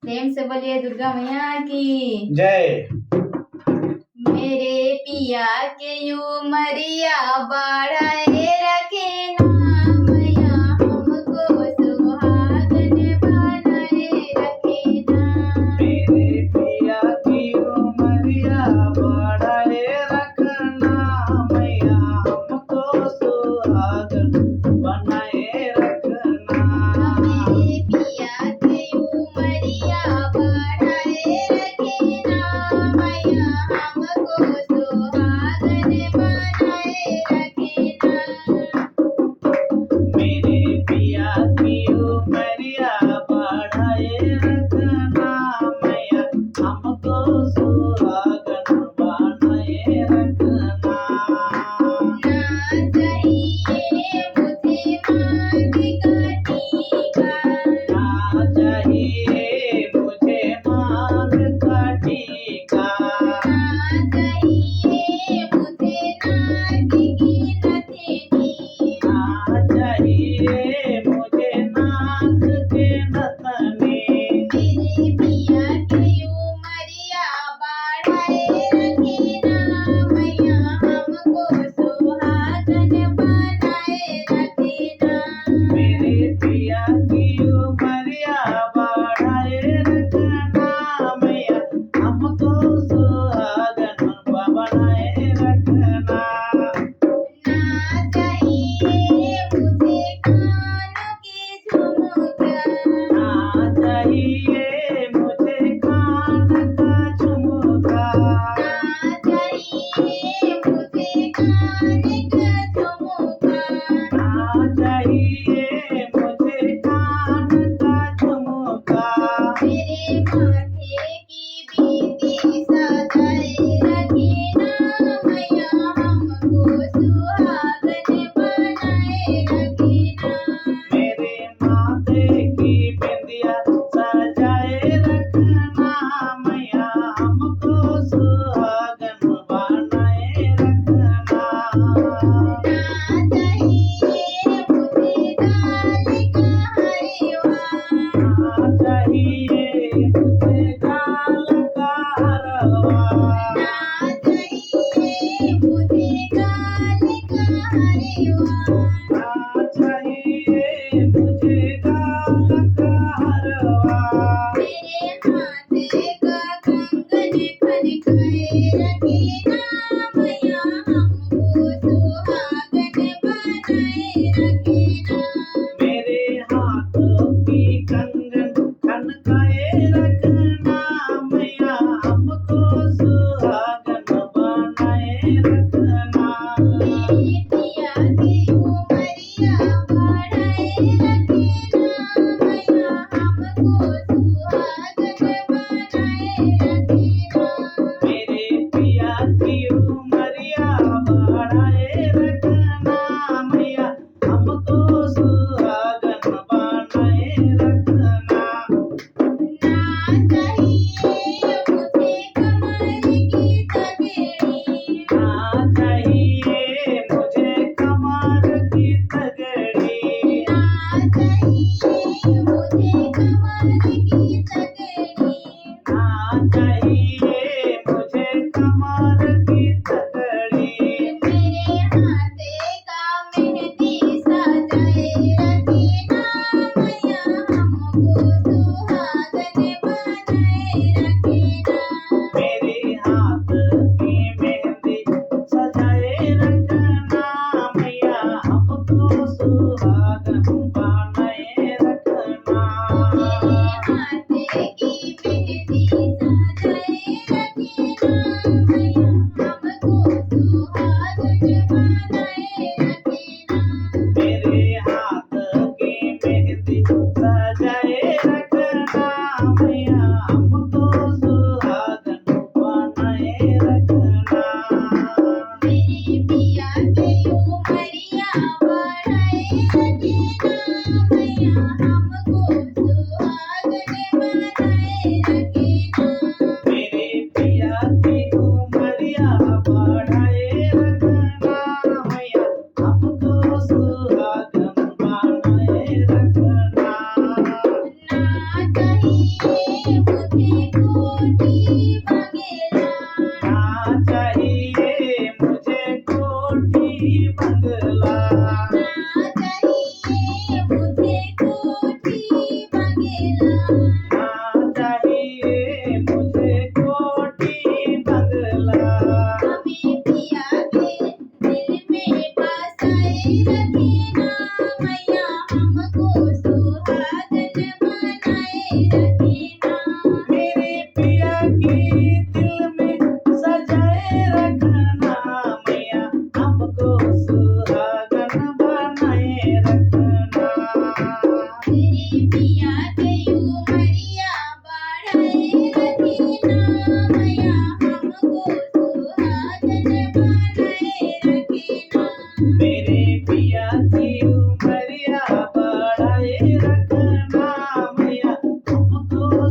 प्रेम से बोलिए दुर्गा मैया की जय। मेरे पिया के उमरिया बढ़ाए रखे ना मैया हमको सुहागन बनाए रखे ना। मेरे पिया की उमरिया बढ़ाए रखना मैया हमको सुहागन बनाए रखना। मेरे पिया के उमरिया बढ़ाए रखे ना मैया हमको सुहागन बनाए रखे ना। मेरे पिया की उमरिया बढ़ाए रखना मैया हमको सुहागन बनाए रखना। ना चाहिए मुझे मांग का टीका, ना चाहिए मुझे मांग का टीका, ना चाहिए मुझे नाक की नथनी, ना चाहिए मुझे नाक के नथनी। मेरे पिया के उमरिया बढ़ाए रखे ना मैया हमको सुहागन बनाए रखे ना। मेरे पिया की उमरिया बढ़ाए रखना मैया हमको सुहागन बनाए रखना। ना चाहिए मुझे कानों की झुमका, ना चाहिए मुझे कान का झुमका, ना चाहिए मुझे कान का झुमका, ना चाहिए मुझे कान का झुमका। मेरे माथे की बिंदी सजाए रखे ना मैया हमको सुहागन बनाए रखे ना। मेरे माथे की बिंदिया सजाए रखना मैया हमको सुहागन बनाए रखना। ना चाहिए मुझे गाल का हलवा, ना चाहिए मुझे गाल का हलवा, ना चाहिए मुझे गाल का हलवा, ना चाहिए मुझे गाल का हलवा। मेरे हाथ का कंगन खनकाए रखे ना मैया हमको सुहागन बनाए रखे ना। मेरे हाथों की कंगन खनकाए रखना मैया हमको सुहागन बनाए रखना। मेरे पिया की उमरिया बढ़ाए रखे ना मैया हमको सुहागन बनाए रखे ना। मेरे पिया की उमरिया बढ़ाए रखना मैया हमको सुहागन बनाए रखना। ना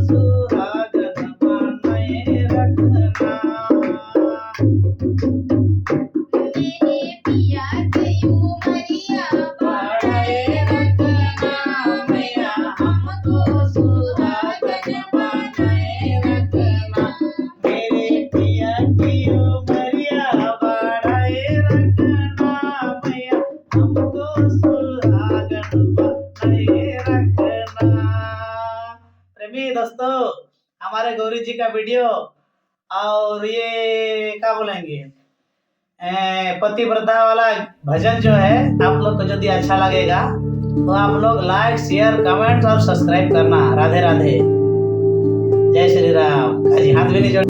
सुहागन बनाए रखना। मेरे पिया के उमरिया बढ़ाए रखना मैया हमको सुहागन बनाए रखना। मेरे पिया की उमरिया बढ़ाए रखना मैया हमको सुहागन बनाए रखना। प्रेमी दोस्तों, हमारे गौरी जी का वीडियो और ये क्या बोलेंगे पतिव्रता वाला भजन जो है आप लोग को यदि अच्छा लगेगा तो आप लोग लाइक शेयर कमेंट और सब्सक्राइब करना। राधे राधे, जय श्री राम। हाथ भी नहीं जोड़